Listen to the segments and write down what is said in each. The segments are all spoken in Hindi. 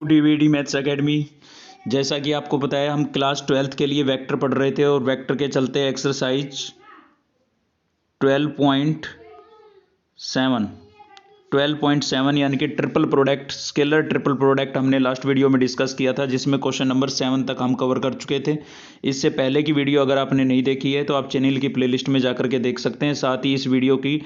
DVD maths academy. जैसा कि आपको पता है हम क्लास 12th के लिए वेक्टर पढ़ रहे थे और वेक्टर के चलते एक्सरसाइज 12.7 यानी कि triple product, scalar triple product हमने लास्ट वीडियो में डिस्कस किया था, जिसमें क्वेश्चन नंबर 7 तक हम कवर कर चुके थे। इससे पहले की वीडियो अगर आपने नहीं देखी है तो आप चैनल की प्लेलिस्ट में जाकर के देख सकते हैं। साथ ही इस वीडियो की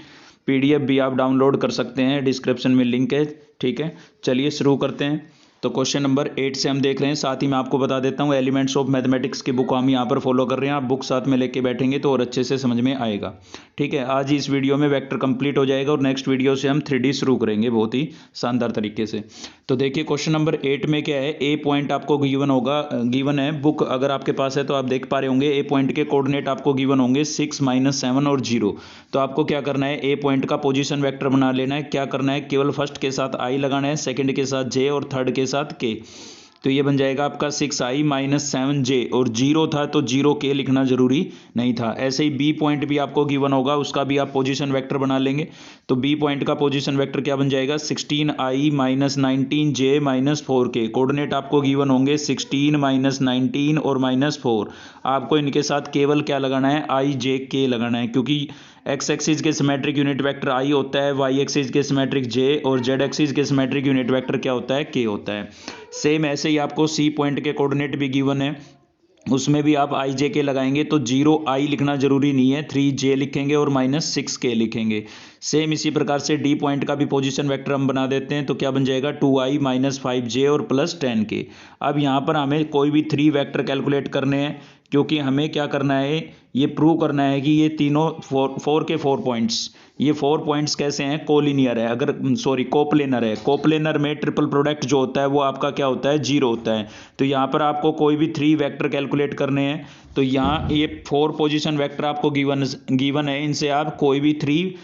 पीडीएफ भी आप डाउनलोड कर सकते हैं, डिस्क्रिप्शन में लिंक है। ठीक है, चलिए शुरू करते हैं। तो क्वेश्चन नंबर 8 से हम देख रहे हैं। साथ ही मैं आपको बता देता हूं, एलिमेंट्स ऑफ मैथमेटिक्स की बुक हम यहाँ पर फॉलो कर रहे हैं। आप बुक साथ में लेके बैठेंगे तो और अच्छे से समझ में आएगा। ठीक है, आज ही इस वीडियो में वेक्टर कंप्लीट हो जाएगा और नेक्स्ट वीडियो से हम 3D शुरू करेंगे बहुत ही शानदार तरीके से। तो देखिए क्वेश्चन नंबर 8 में क्या है, ए पॉइंट आपको गिवन है बुक अगर आपके पास है तो आप देख पा रहे होंगे। ए पॉइंट के कोऑर्डिनेट आपको गिवन होंगे 6, -7 और 0। तो आपको क्या करना है, ए पॉइंट का पोजीशन वेक्टर बना लेना है। क्या करना है, केवल फर्स्ट के साथ आई लगाना है, सेकंड के साथ जे और थर्ड के साथ के। तो ये बन जाएगा आपका 6i - 7j और 0 था तो 0k लिखना जरूरी नहीं था। ऐसे ही बी पॉइंट भी आपको गिवन होगा, उसका भी आप पोजीशन वेक्टर बना लेंगे। तो बी पॉइंट का पोजीशन वेक्टर क्या बन जाएगा, 16i - 19j - 4k। कोऑर्डिनेट आपको गिवन होंगे 16 - 19 और -4। आपको इनके साथ केवल क्या लगाना है, i j k लगाना है, क्योंकि एक्स एक्सिस के सिमेट्रिक यूनिट वेक्टर आई होता है, वाई एक्सिस के सिमेट्रिक जे और जेड एक्सिस के सिमेट्रिक यूनिट वेक्टर क्या होता है, के होता है। सेम ऐसे ही आपको सी पॉइंट के कोऑर्डिनेट भी गिवन है, उसमें भी आप आई जे के लगाएंगे तो 0i लिखना जरूरी नहीं है, 3j लिखेंगे और -6k लिखेंगे। सेम इसी प्रकार से डी पॉइंट का भी पोजीशन वेक्टर हम बना देते हैं। तो क्या बन जाएगा, 2i - 5j और +10k। अब यहाँ पर हमें कोई भी 3 वेक्टर कैलकुलेट करने हैं, क्योंकि हमें क्या करना है, ये प्रूव करना है कि ये तीनों 4 के 4 पॉइंट्स, ये 4 पॉइंट्स कैसे हैं, कोलिनियर है, कोप्लेनर है। कोप्लेनर में ट्रिपल प्रोडक्ट जो होता है वो आपका क्या होता है, 0 होता है। तो यहाँ पर आपको कोई भी 3 वेक्टर कैलकुलेट करने हैं। तो यहाँ ये 4 पोजीशन वेक्टर आपको गिवन है, इनसे आप कोई भी 3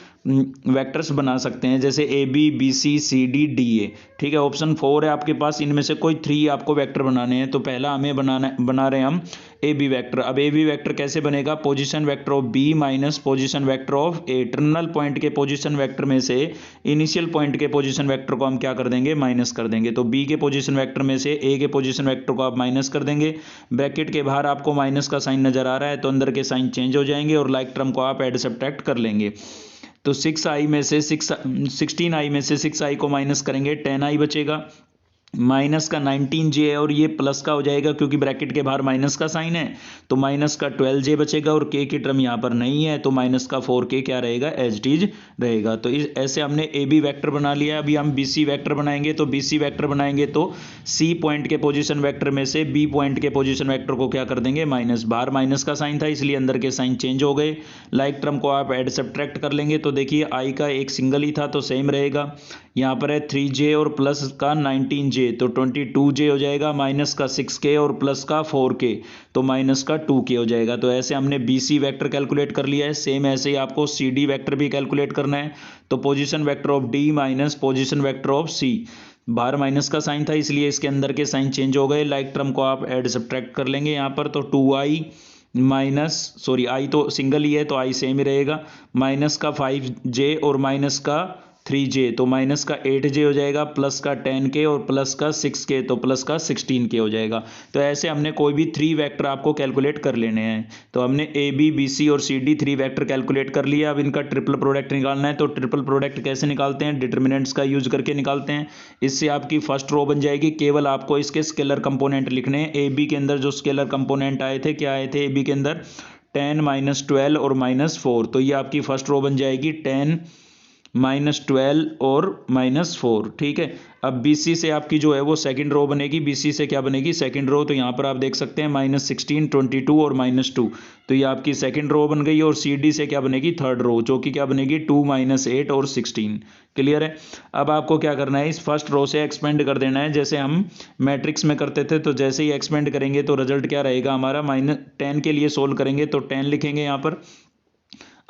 वेक्टर्स बना सकते हैं, जैसे A B, B C, C D, D A. ठीक है, ऑप्शन 4 है आपके पास, इनमें से कोई 3 आपको वेक्टर बनाने हैं। तो पहला हमें बना रहे हैं हम ए बी वेक्टर। अब ए बी वेक्टर कैसे बनेगा, position vector of B minus position vector of A. Terminal point के पोजीशन वेक्टर में से इनिशियल पॉइंट के पोजीशन वेक्टर को हम क्या कर देंगे, माइनस कर देंगे। तो बी के पोजीशन वेक्टर में से ए के पोजीशन वेक्टर को आप माइनस कर देंगे। ब्रैकेट के बाहर आपको माइनस का साइन नजर आ रहा है, तो अंदर के साइन चेंज हो जाएंगे और लाइक टर्म को आप ऐड सब्ट्रैक्ट कर लेंगे। तो 16i में से 6i को माइनस करेंगे, 10i बचेगा। माइनस का 19j है और ये प्लस का हो जाएगा, क्योंकि ब्रैकेट के बाहर माइनस का साइन है। तो माइनस का 12j बचेगा और k की टर्म यहाँ पर नहीं है, तो माइनस का 4k क्या रहेगा, एज इट इज रहेगा। तो ऐसे हमने ए बी वैक्टर बना लिया। अभी हम बी सी वैक्टर बनाएंगे। तो बी सी वैक्टर बनाएंगे तो सी पॉइंट के पोजीशन वैक्टर में से बी पॉइंट के पोजीशन वैक्टर को क्या कर देंगे, माइनस। बाहर माइनस का साइन था इसलिए अंदर के साइन चेंज हो गए। लाइक टर्म को आप ऐड सब्ट्रैक्ट कर लेंगे। तो देखिए आई का एक सिंगल ही था तो सेम रहेगा। यहाँ पर है 3j और प्लस का 19j, तो 22j हो जाएगा, माइनस का 6k और प्लस का 4k, तो माइनस का 2k हो जाएगा। तो ऐसे हमने बी सी वैक्टर कैलकुलेट कर लिया है। सेम ऐसे ही आपको सी डी वैक्टर भी कैलकुलेट करना है। तो position vector of D minus position vector of C, बाहर माइनस का साइन था इसलिए इसके अंदर के साइन चेंज हो गए। लाइक टर्म को आप ऐड सब्ट्रैक्ट कर लेंगे यहाँ पर। तो 2i आई तो सिंगल ही है तो आई सेम ही रहेगा, माइनस का 5j और माइनस का 3j, तो माइनस का 8j हो जाएगा, प्लस का 10k और प्लस का 6k, तो प्लस का 16k हो जाएगा। तो ऐसे हमने कोई भी 3 वेक्टर आपको कैलकुलेट कर लेने हैं। तो हमने ए बी, बी सी और सी डी 3 वेक्टर कैलकुलेट कर लिया। अब इनका ट्रिपल प्रोडक्ट निकालना है। तो ट्रिपल प्रोडक्ट कैसे निकालते हैं, डिटर्मिनेंट्स का यूज करके निकालते हैं। इससे आपकी फर्स्ट रो बन जाएगी। केवल आपको इसके स्केलर कंपोनेंट लिखने हैं। ए बी के अंदर जो स्केलर कंपोनेंट आए थे, क्या आए थे ए बी के अंदर, 10 - 12 और -4। तो ये आपकी फर्स्ट रो बन जाएगी, 10 -12 और -4। ठीक है, अब BC से आपकी जो है वो सेकंड रो बनेगी। BC से क्या बनेगी, सेकंड रो। तो यहाँ पर आप देख सकते हैं -16, 22 और -2, तो ये आपकी सेकंड रो बन गई। और CD से क्या बनेगी, थर्ड रो, जो कि क्या बनेगी 2 - 8 और 16। क्लियर है। अब आपको क्या करना है, इस फर्स्ट रो से एक्सपेंड कर देना है, जैसे हम मैट्रिक्स में करते थे। तो जैसे ही एक्सपेंड करेंगे तो रिजल्ट क्या रहेगा हमारा, -10 के लिए सोल्व करेंगे तो 10 लिखेंगे यहाँ पर।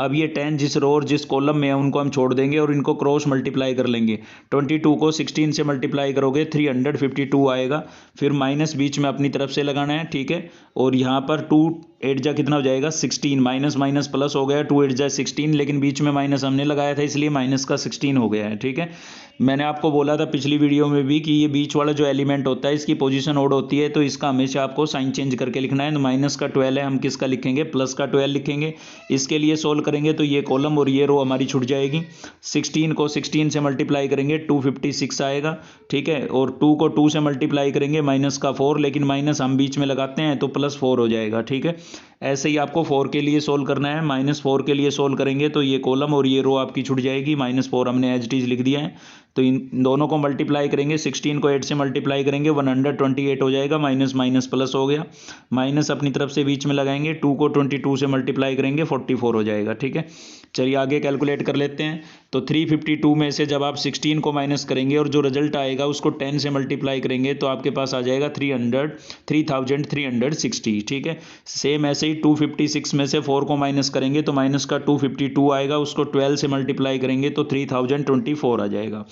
अब ये 10 जिस रो और जिस कॉलम में है उनको हम छोड़ देंगे और इनको क्रॉस मल्टीप्लाई कर लेंगे। 22 को 16 से मल्टीप्लाई करोगे 352 आएगा। फिर माइनस बीच में अपनी तरफ से लगाना है। ठीक है, और यहाँ पर 2 8 जा कितना हो जाएगा, 16, माइनस माइनस प्लस हो गया, 2 8 जा 16, लेकिन बीच में माइनस हमने लगाया था इसलिए माइनस का 16 हो गया है। ठीक है, मैंने आपको बोला था पिछली वीडियो में भी कि ये बीच वाला जो एलिमेंट होता है इसकी पोजीशन ओड होती है, तो इसका हमेशा आपको साइन चेंज करके लिखना है। तो माइनस का 12 है, हम किसका लिखेंगे, प्लस का 12 लिखेंगे। इसके लिए सोल्व करेंगे तो ये कॉलम और ये रो हमारी छूट जाएगी। 16 को 16 से मल्टीप्लाई करेंगे 256 आएगा, ठीक है। और 2 को 2 से मल्टीप्लाई करेंगे माइनस का 4, लेकिन माइनस हम बीच में लगाते हैं तो प्लस 4 हो जाएगा, ठीक है। ऐसे ही आपको 4 के लिए सोल्व करना है। -4 के लिए सोल्व करेंगे तो ये कॉलम और ये रो आपकी छूट जाएगी। -4 हमने एज इट इज लिख दिया है। तो इन दोनों को मल्टीप्लाई करेंगे, 16 को 8 से मल्टीप्लाई करेंगे 128 हो जाएगा, माइनस माइनस प्लस हो गया, माइनस अपनी तरफ से बीच में लगाएंगे, 2 को 22 से मल्टीप्लाई करेंगे 44 हो जाएगा, ठीक है। चलिए आगे कैलकुलेट कर लेते हैं। तो 352 में से जब आप 16 को माइनस करेंगे और जो रिजल्ट आएगा उसको 10 से मल्टीप्लाई करेंगे तो आपके पास आ जाएगा 3360, ठीक है। सेम ऐसे ही 256 में से 4 को माइनस करेंगे तो माइनस का 252 आएगा, उसको 12 से मल्टीप्लाई करेंगे तो 3024 आ जाएगा।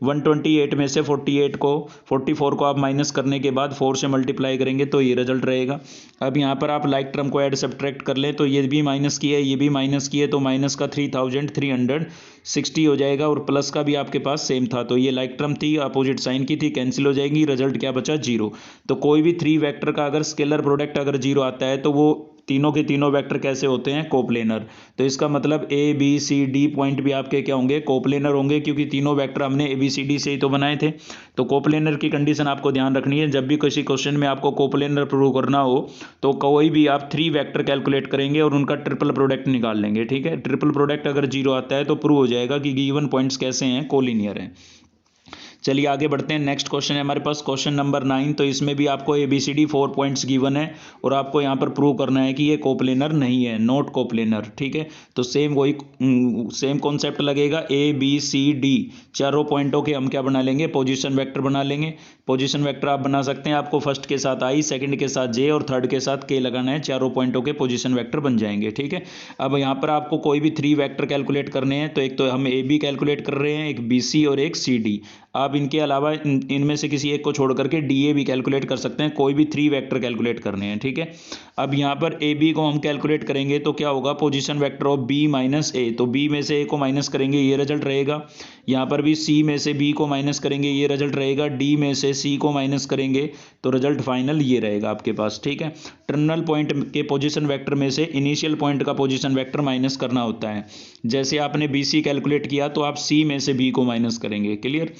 128 में से 44 को आप माइनस करने के बाद 4 से मल्टीप्लाई करेंगे तो ये रिजल्ट रहेगा। अब यहाँ पर आप लाइक टर्म को ऐड सब्ट्रैक्ट कर लें तो ये भी माइनस किया है, ये भी माइनस किया है, तो माइनस का 3360 हो जाएगा और प्लस का भी आपके पास सेम था, तो ये लाइक टर्म थी, अपोजिट साइन की थी, कैंसिल हो जाएगी, रिजल्ट क्या बचा, 0। तो कोई भी 3 वेक्टर का अगर स्केलर प्रोडक्ट अगर 0 आता है तो वो तीनों के तीनों वेक्टर कैसे होते हैं, कोप्लेनर। तो इसका मतलब A B C D point भी आपके क्या होंगे, कोप्लेनर होंगे, क्योंकि तीनों वेक्टर हमने ए बी सी डी से ही तो बनाए थे। तो कोप्लेनर की कंडीशन आपको ध्यान रखनी है। जब भी किसी क्वेश्चन में आपको कोप्लेनर प्रूव करना हो तो कोई भी आप 3 वेक्टर कैलकुलेट करेंगे और उनका ट्रिपल प्रोडक्ट निकाल लेंगे, ठीक है। ट्रिपल प्रोडक्ट अगर 0 आता है तो प्रूव हो जाएगा कि गिवन पॉइंट्स कैसे हैं, कोलिनियर हैं। चलिए आगे बढ़ते हैं। नेक्स्ट क्वेश्चन है हमारे पास क्वेश्चन नंबर 9। तो इसमें भी आपको ABCD 4 पॉइंट्स गिवन है और आपको यहाँ पर प्रूव करना है कि ये कोप्लेनर नहीं है, नॉट कोप्लेनर, ठीक है। तो सेम कॉन्सेप्ट लगेगा। ABCD चारों पॉइंटों के हम क्या बना लेंगे, पोजीशन वेक्टर बना लेंगे। पोजीशन वेक्टर आप बना सकते हैं, आपको फर्स्ट के साथ I, सेकंड के साथ J और थर्ड के साथ K लगाना है, चारों पॉइंटों के पोजीशन वेक्टर बन जाएंगे, ठीक है। अब यहाँ पर आपको कोई भी 3 वेक्टर कैलकुलेट करने हैं, तो एक तो हम AB कैलकुलेट कर रहे हैं, एक BC और एक CD। आप इनके अलावा इनमें से किसी एक को छोड़ करके DA भी कैलकुलेट कर सकते हैं, कोई भी 3 वेक्टर कैलकुलेट करने हैं, ठीक है। अब यहाँ पर AB को हम कैलकुलेट करेंगे तो क्या होगा, position vector of B minus A, तो B में से A को माइनस करेंगे, ये रिजल्ट रहेगा। यहाँ पर भी C में से B को माइनस करेंगे, ये रिजल्ट रहेगा। D में से C को माइनस करेंगे तो रिजल्ट फाइनल ये रहेगा आपके पास, ठीक है। टर्मिनल पॉइंट के पोजीशन वेक्टर में से इनिशियल पॉइंट का पोजीशन वेक्टर माइनस करना होता है। जैसे आपने BC कैलकुलेट किया तो आप C में से B को माइनस करेंगे, क्लियर।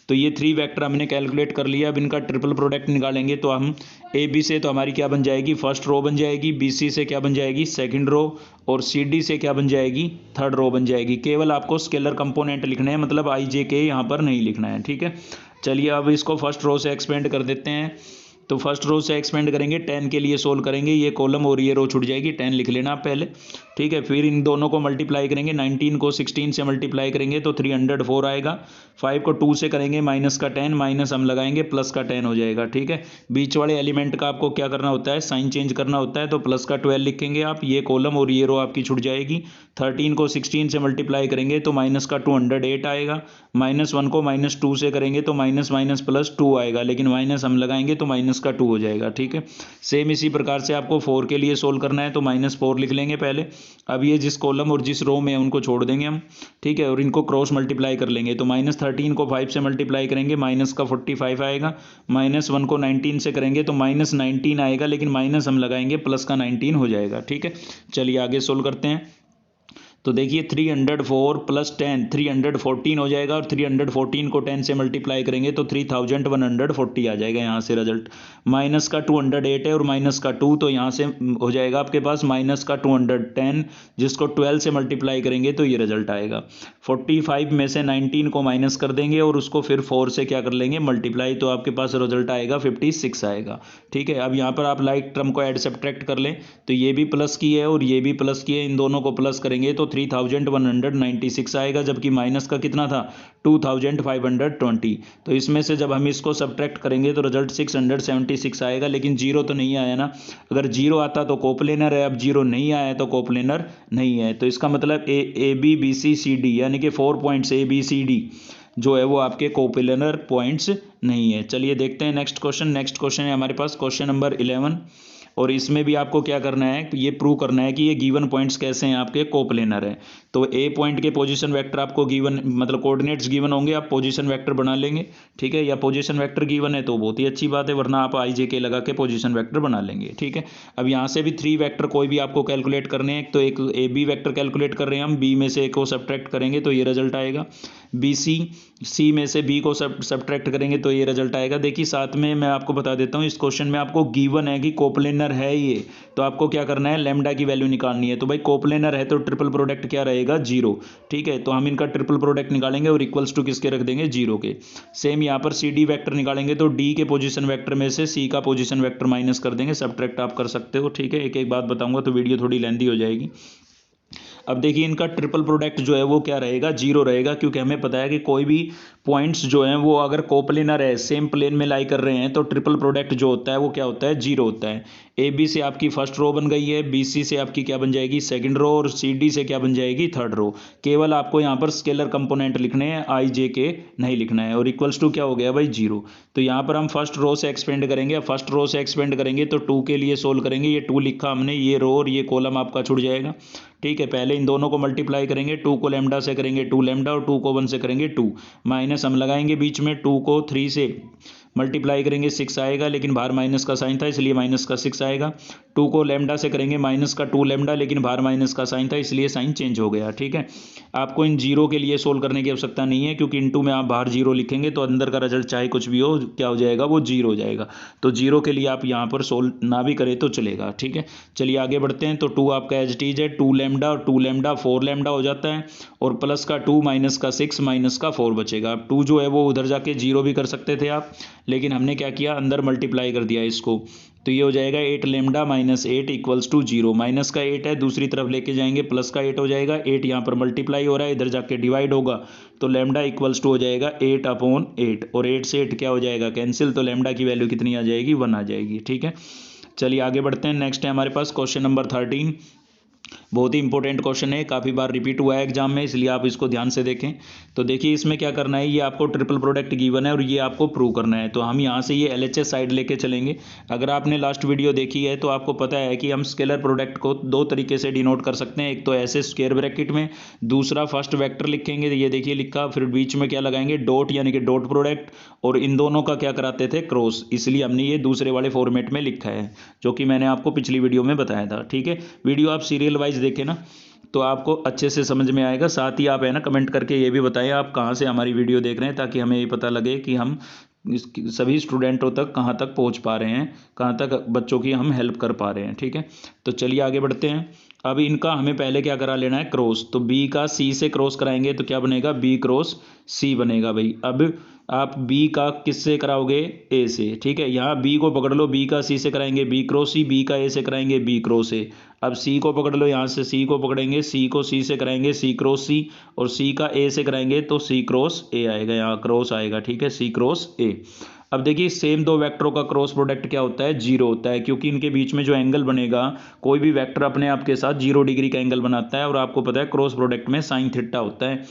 तो ये 3 वेक्टर हमने कैलकुलेट कर लिया। अब इनका ट्रिपल प्रोडक्ट निकालेंगे तो हम AB से तो हमारी क्या बन जाएगी, फर्स्ट रो बन जाएगी, BC से क्या बन जाएगी, सेकंड रो, और CD से क्या बन जाएगी, थर्ड रो बन जाएगी। केवल आपको स्केलर कंपोनेंट लिखने हैं, मतलब IJK यहाँ पर नहीं लिखना है, ठीक है। चलिए अब इसको फर्स्ट रो से एक्सपेंड कर देते हैं। तो फर्स्ट रो से एक्सपेंड करेंगे, 10 के लिए सोल्व करेंगे, ये कॉलम और ये रो छूट जाएगी, 10 लिख लेना आप पहले, ठीक है। फिर इन दोनों को मल्टीप्लाई करेंगे, 19 को 16 से मल्टीप्लाई करेंगे तो 304 आएगा। 5 को 2 से करेंगे, माइनस का 10, माइनस हम लगाएंगे, प्लस का 10 हो जाएगा, ठीक है। बीच वाले एलिमेंट का आपको क्या करना होता है, साइन चेंज करना होता है, तो प्लस का 12 लिखेंगे आप, ये कॉलम और ये रो आपकी छूट जाएगी। 13 को 16 से मल्टीप्लाई करेंगे तो माइनस का 208 आएगा। -1 को -2 से करेंगे तो माइनस माइनस प्लस 2 आएगा, लेकिन माइनस हम लगाएंगे तो माइनस का 2 हो जाएगा, ठीक है। सेम इसी प्रकार से आपको 4 के लिए सोल्व करना है, तो -4 लिख लेंगे पहले। अब ये जिस कॉलम और जिस रो में है उनको छोड़ देंगे हम, ठीक है, और इनको क्रॉस मल्टीप्लाई कर लेंगे। तो -13 को 5 से मल्टीप्लाई करेंगे, माइनस का 45 आएगा। -1 को 19 से करेंगे तो -19 आएगा, लेकिन माइनस हम लगाएंगे, प्लस का 19 हो जाएगा, ठीक है। चलिए आगे सोल्व करते हैं। तो देखिए 304 प्लस 10 314 हो जाएगा, और 314 को 10 से मल्टीप्लाई करेंगे तो 3140 आ जाएगा यहाँ से रिजल्ट। माइनस का 208 है और माइनस का 2, तो यहाँ से हो जाएगा आपके पास माइनस का 210, जिसको 12 से मल्टीप्लाई करेंगे तो ये रिजल्ट आएगा। 45 में से 19 को माइनस कर देंगे और उसको फिर 4 से क्या कर लेंगे, मल्टीप्लाई, तो आपके पास रिजल्ट आएगा 56 आएगा, ठीक है। अब यहाँ पर आप लाइक टर्म को ऐड सब्ट्रैक्ट कर लें, तो ये भी प्लस की है और ये भी प्लस की है, इन दोनों को प्लस करेंगे तो 3196 आएगा, जबकि माइनस का कितना था, 2520। तो इसमें से जब हम इसको सब्ट्रैक्ट करेंगे तो रिजल्ट 676 आएगा, लेकिन 0 तो नहीं आया ना। अगर 0 आता तो कोप्लेनर है, अब 0 नहीं आया तो कोप्लेनर नहीं है। तो इसका मतलब ABBCCD यानी कि 4 पॉइंट्स ABCD जो है वो आपके कोप्लेनर पॉइंट्स नहीं है। चलिए देखते हैं नेक्स्ट क्वेश्चन। नेक्स्ट क्वेश्चन है हमारे पास क्वेश्चन नंबर 11। और इसमें भी आपको क्या करना है, ये प्रूव करना है कि ये गिवन पॉइंट्स कैसे हैं, आपके कोप्लेनर है। तो ए पॉइंट के पोजीशन वेक्टर आपको गिवन, मतलब कोऑर्डिनेट्स गिवन होंगे, आप पोजीशन वेक्टर बना लेंगे, ठीक है। या पोजीशन वेक्टर गिवन है तो बहुत ही अच्छी बात है, वरना आप आई जे के लगा के पोजीशन वेक्टर बना लेंगे, ठीक है। अब यहाँ से भी 3 वेक्टर कोई भी आपको कैलकुलेट करने हैं। तो एक ए बी वैक्टर कैलकुलेट कर रहे हैं हम, बी में से ए को सब्ट्रैक्ट करेंगे तो ये रिजल्ट आएगा, बी सी में से बी को सब्ट्रैक्ट करेंगे तो ये रिजल्ट आएगा। देखिए साथ में मैं आपको बता देता हूँ, इस क्वेश्चन में आपको गिवन है कि कोप्लेनर है ये, तो आपको क्या करना है, लैम्डा की वैल्यू निकालनी है। तो भाई कोप्लेनर है तो ट्रिपल प्रोडक्ट क्या रहेगा, 0, ठीक है। तो हम इनका ट्रिपल प्रोडक्ट निकालेंगे और इक्वल्स टू किसके रख देंगे, 0 के। सेम यहाँ पर सी डी वैक्टर निकालेंगे तो डी के पोजीशन वेक्टर में से सी का पोजीशन वेक्टर माइनस कर देंगे, सब्ट्रैक्ट आप कर सकते हो, ठीक है। एक एक बात बताऊंगा तो वीडियो थोड़ी लेंथी हो जाएगी। अब देखिए इनका ट्रिपल प्रोडक्ट जो है वो क्या रहेगा, 0 रहेगा, क्योंकि हमें पता है कि कोई भी पॉइंट्स जो हैं वो अगर कोप्लेनर है, सेम प्लेन में लाई कर रहे हैं, तो ट्रिपल प्रोडक्ट जो होता है वो क्या होता है, 0 होता है। ए बी से आपकी फर्स्ट रो बन गई है, बी सी से आपकी क्या बन जाएगी, सेकंड रो, और सी डी से क्या बन जाएगी, थर्ड रो। केवल आपको यहाँ पर स्केलर कंपोनेंट लिखने हैं, आई जे के नहीं लिखना है। और इक्वल्स टू क्या हो गया भाई, 0। तो यहाँ पर हम फर्स्ट रो से एक्सपेंड करेंगे, फर्स्ट रो से एक्सपेंड करेंगे तो 2 के लिए सोल्व करेंगे, ये 2 लिखा हमने, ये रो और ये कॉलम आपका छुट जाएगा, ठीक है। पहले इन दोनों को मल्टीप्लाई करेंगे, 2 को लैम्डा से करेंगे 2 लैम्डा, और 2 को 1 से करेंगे 2, माइनस हम लगाएंगे बीच में, 2 को 3 से मल्टीप्लाई करेंगे 6 आएगा, लेकिन बाहर माइनस का साइन था इसलिए माइनस का 6 आएगा। 2 को लैम्डा से करेंगे माइनस का 2 लैम्डा, लेकिन बाहर माइनस का साइन था इसलिए साइन चेंज हो गया, ठीक है। आपको इन 0 के लिए सोल्व करने की आवश्यकता नहीं है, क्योंकि इनटू में आप बाहर 0 लिखेंगे तो अंदर का रिजल्ट चाहे कुछ भी हो, क्या हो जाएगा, वो 0 हो जाएगा। तो 0 के लिए आप यहाँ पर सोल्व ना भी करें तो चलेगा, ठीक है। चलिए आगे बढ़ते हैं। तो 2 आपका एज इट इज है, 2 लैम्डा और 2 लैम्डा 4 लैम्डा हो जाता है, और प्लस का 2 माइनस का 6 माइनस का 4 बचेगा। अब 2 जो है वो उधर जाके 0 भी कर सकते थे आप, लेकिन हमने क्या किया, अंदर मल्टीप्लाई कर दिया इसको। तो ये हो जाएगा 8 लैम्डा माइनस 8 इक्वल्स टू 0। माइनस का 8 है, दूसरी तरफ लेके जाएंगे, प्लस का 8 हो जाएगा। 8 यहाँ पर मल्टीप्लाई हो रहा है, इधर जाके डिवाइड होगा, तो लैम्डा इक्वल्स टू हो जाएगा 8/8, और 8 से 8 क्या हो जाएगा, कैंसिल। तो लैम्डा की वैल्यू कितनी आ जाएगी, 1 आ जाएगी, ठीक है। चलिए आगे बढ़ते हैं। नेक्स्ट है हमारे पास क्वेश्चन नंबर 13। बहुत ही इंपॉर्टेंट क्वेश्चन है, काफ़ी बार रिपीट हुआ है एग्जाम में, इसलिए आप इसको ध्यान से देखें। तो देखिए इसमें क्या करना है, ये आपको ट्रिपल प्रोडक्ट गिवन है और ये आपको प्रूव करना है। तो हम यहाँ से ये एलएचएस साइड लेके चलेंगे। अगर आपने लास्ट वीडियो देखी है तो आपको पता है कि हम स्केलर प्रोडक्ट को 2 तरीके से डिनोट कर सकते हैं। एक तो ऐसे स्क्वायर ब्रैकेट में, दूसरा फर्स्ट वेक्टर लिखेंगे, ये देखिए लिखा, फिर बीच में क्या लगाएंगे, डॉट, यानी कि डॉट प्रोडक्ट, और इन दोनों का क्या कराते थे, क्रॉस, इसलिए हमने ये दूसरे वाले फॉर्मेट में लिखा है, जो कि मैंने आपको पिछली वीडियो में बताया था, ठीक है। वीडियो आप सीरियल वाइज देखें ना तो आपको अच्छे से समझ में आएगा। साथ ही आप है ना कमेंट करके ये भी बताएं आप कहाँ से हमारी वीडियो देख रहे हैं, ताकि हमें ये पता लगे कि हम सभी स्टूडेंटों तक कहाँ तक पहुँच पा रहे हैं, कहाँ तक बच्चों की हम हेल्प कर पा रहे हैं, ठीक है। तो चलिए आगे बढ़ते हैं। अब इनका हमें पहले क्या करा लेना है, क्रॉस। तो बी का सी से क्रॉस कराएंगे तो क्या बनेगा, बी क्रॉस सी बनेगा भाई। अब आप बी का किससे कराओगे, ए से, ठीक है। यहाँ बी को पकड़ लो, बी का सी से कराएंगे बी क्रॉस सी, बी का ए से कराएंगे बी क्रॉस ए। अब सी को पकड़ लो, यहाँ से सी को पकड़ेंगे, सी को सी से कराएंगे सी क्रॉस सी, और सी का ए से कराएंगे तो सी क्रॉस ए आएगा, यहाँ क्रॉस आएगा, ठीक है, सी क्रॉस ए। अब देखिए सेम 2 वेक्टरों का क्रॉस प्रोडक्ट क्या होता है, 0 होता है, क्योंकि इनके बीच में जो एंगल बनेगा, कोई भी वेक्टर अपने आप के साथ 0 डिग्री का एंगल बनाता है, और आपको पता है क्रॉस प्रोडक्ट में साइन थीटा होता है,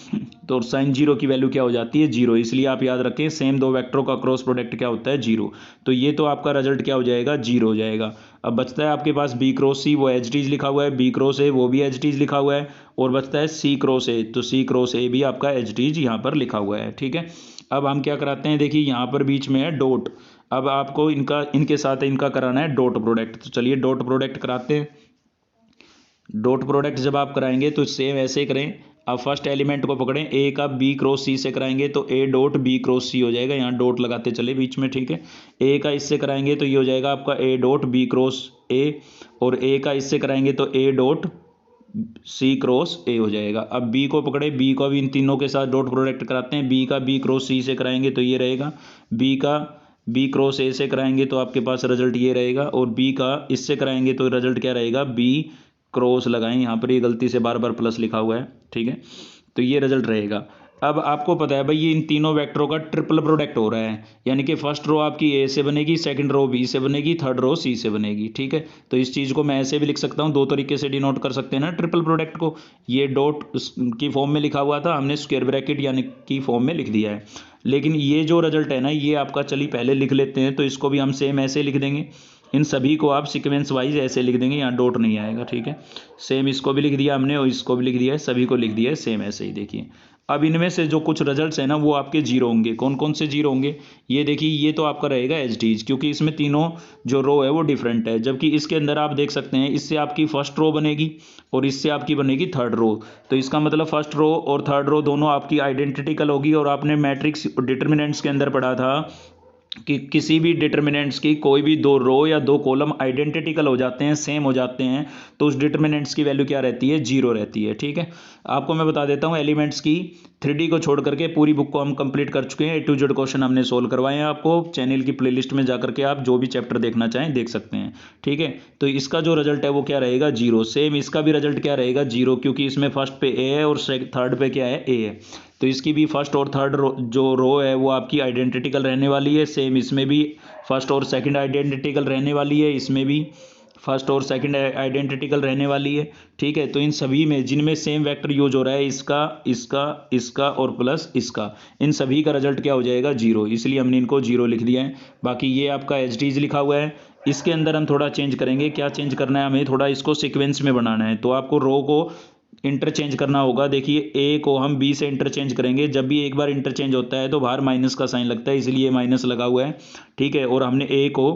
तो साइन 0 की वैल्यू क्या हो जाती है, 0। इसलिए आप याद रखें सेम 2 वेक्टरों का क्रॉस प्रोडक्ट क्या होता है, 0। तो ये तो आपका रिजल्ट क्या हो जाएगा, 0 हो जाएगा। अब बचता है आपके पास बी क्रॉस सी, वो एच टीज लिखा हुआ है, बी क्रॉस ए वो भी एच टीज लिखा हुआ है, और बचता है सी क्रॉस ए, तो सी क्रॉस ए भी आपका एच टीज यहाँ पर लिखा हुआ है, ठीक है। अब हम क्या कराते हैं, देखिए यहाँ पर बीच में है डॉट। अब आपको इनके साथ इनका कराना है डॉट प्रोडक्ट। तो चलिए डॉट प्रोडक्ट कराते हैं। डॉट प्रोडक्ट जब आप कराएंगे तो सेम ऐसे करें, आप फर्स्ट एलिमेंट को पकड़ें, ए का बी क्रॉस सी से कराएंगे तो ए डॉट बी क्रॉस सी हो जाएगा, यहाँ डॉट लगाते चले बीच में, ठीक है। ए का इससे कराएंगे तो ये हो जाएगा आपका A dot B cross A, और ए का इससे कराएंगे तो ए डॉट सी क्रॉस ए हो जाएगा। अब बी को पकड़े, बी को भी इन तीनों के साथ डॉट प्रोडक्ट कराते हैं। बी का बी क्रॉस सी से कराएंगे तो ये रहेगा, बी का बी क्रॉस ए से कराएंगे तो आपके पास रिजल्ट ये रहेगा, और बी का इससे कराएंगे तो रिजल्ट क्या रहेगा, बी क्रॉस लगाएं, यहाँ पर ये गलती से बार बार प्लस लिखा हुआ है, ठीक है। तो ये रिजल्ट रहेगा। अब आपको पता है भाई ये इन तीनों वेक्टरों का ट्रिपल प्रोडक्ट हो रहा है, यानी कि फर्स्ट रो आपकी ए से बनेगी, सेकंड रो बी से बनेगी, थर्ड रो सी से बनेगी, ठीक है। तो इस चीज़ को मैं ऐसे भी लिख सकता हूँ, 2 तरीके से डिनोट कर सकते हैं ना ट्रिपल प्रोडक्ट को। ये डॉट की फॉर्म में लिखा हुआ था, हमने स्क्वायर ब्रैकेट यानी की फॉर्म में लिख दिया है। लेकिन ये जो रिजल्ट है ना, ये आपका, चलिए पहले लिख लेते हैं, तो इसको भी हम सेम ऐसे लिख देंगे। इन सभी को आप सीक्वेंस वाइज ऐसे लिख देंगे, यहाँ डॉट नहीं आएगा, ठीक है। सेम इसको भी लिख दिया हमने और इसको भी लिख दिया है, सभी को लिख दिया है सेम ऐसे ही। देखिए अब इनमें से जो कुछ रिजल्ट्स है ना वो आपके जीरो होंगे। कौन कौन से जीरो होंगे, ये देखिए, ये तो आपका रहेगा एज इट इज, क्योंकि इसमें तीनों जो रो है वो डिफरेंट है। जबकि इसके अंदर आप देख सकते हैं, इससे आपकी फर्स्ट रो बनेगी और इससे आपकी बनेगी थर्ड रो। तो इसका मतलब फर्स्ट रो और थर्ड रो दोनों आपकी आइडेंटिकल होगी। और आपने मैट्रिक्स डिटर्मिनेंट्स के अंदर पढ़ा था कि किसी भी डिटर्मिनेंट्स की कोई भी दो रो या दो कॉलम आइडेंटिकल हो जाते हैं, सेम हो जाते हैं, तो उस डिटर्मिनेंट्स की वैल्यू क्या रहती है, जीरो रहती है, ठीक है। आपको मैं बता देता हूं, एलिमेंट्स की 3D को छोड़ करके पूरी बुक को हम कंप्लीट कर चुके हैं। A to Z क्वेश्चन हमने सोल्व करवाए हैं। आपको चैनल की प्लेलिस्ट में जाकर के आप जो भी चैप्टर देखना चाहें देख सकते हैं, ठीक है। तो इसका जो रिजल्ट है वो क्या रहेगा, जीरो। सेम इसका भी रिजल्ट क्या रहेगा, जीरो, क्योंकि इसमें फर्स्ट पे ए है और थर्ड पे क्या है, ए है। तो इसकी भी फर्स्ट और थर्ड जो रो है वो आपकी आइडेंटिकल रहने वाली है। सेम इसमें भी फर्स्ट और सेकंड आइडेंटिकल रहने वाली है, इसमें भी फर्स्ट और सेकंड आइडेंटिकल रहने वाली है, ठीक है। तो इन सभी में जिनमें सेम वेक्टर यूज हो रहा है, इसका इसका इसका और प्लस इसका, इन सभी का रिजल्ट क्या हो जाएगा, जीरो। इसलिए हमने इनको जीरो लिख दिया है। बाकी ये आपका एज इट इज लिखा हुआ है। इसके अंदर हम थोड़ा चेंज करेंगे। क्या चेंज करना है, हमें थोड़ा इसको सीक्वेंस में बनाना है। तो आपको रो को इंटरचेंज करना होगा। देखिए ए को हम बी से इंटरचेंज करेंगे। जब भी एक बार इंटरचेंज होता है तो बाहर माइनस का साइन लगता है, इसलिए माइनस लगा हुआ है, ठीक है। और हमने ए को,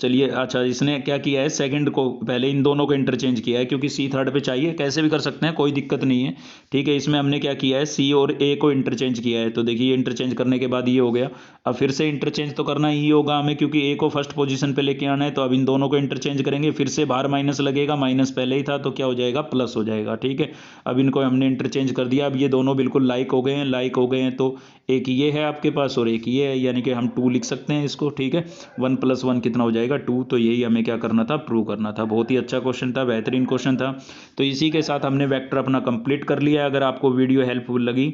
चलिए अच्छा, इसने क्या किया है, सेकंड को पहले इन दोनों को इंटरचेंज किया है, क्योंकि सी थर्ड पे चाहिए, कैसे भी कर सकते हैं, कोई दिक्कत नहीं है, ठीक है। इसमें हमने क्या किया है, सी और ए को इंटरचेंज किया है। तो देखिए इंटरचेंज करने के बाद ये हो गया। अब फिर से इंटरचेंज तो करना ही होगा हमें, क्योंकि ए को फर्स्ट पोजीशन पे लेके आना है। तो अब इन दोनों को इंटरचेंज करेंगे, फिर से बाहर माइनस लगेगा, माइनस पहले ही था तो क्या हो जाएगा, प्लस हो जाएगा, ठीक है। अब इनको हमने इंटरचेंज कर दिया। अब ये दोनों बिल्कुल लाइक हो गए हैं, लाइक हो गए हैं। तो एक ये है आपके पास और एक ये है, यानी कि हम 2 लिख सकते हैं इसको, ठीक है। 1 + 1 कितना हो जाएगा, 2। तो यही हमें क्या करना था, प्रूव करना था। बहुत ही अच्छा क्वेश्चन था, बेहतरीन क्वेश्चन था। तो इसी के साथ हमने वेक्टर अपना कंप्लीट कर लिया। अगर आपको वीडियो हेल्पफुल लगी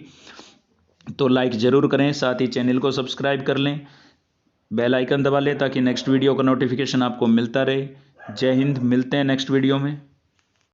तो लाइक ज़रूर करें, साथ ही चैनल को सब्सक्राइब कर लें, बेल आइकन दबा लें ताकि नेक्स्ट वीडियो का नोटिफिकेशन आपको मिलता रहे। जय हिंद, मिलते हैं नेक्स्ट वीडियो में।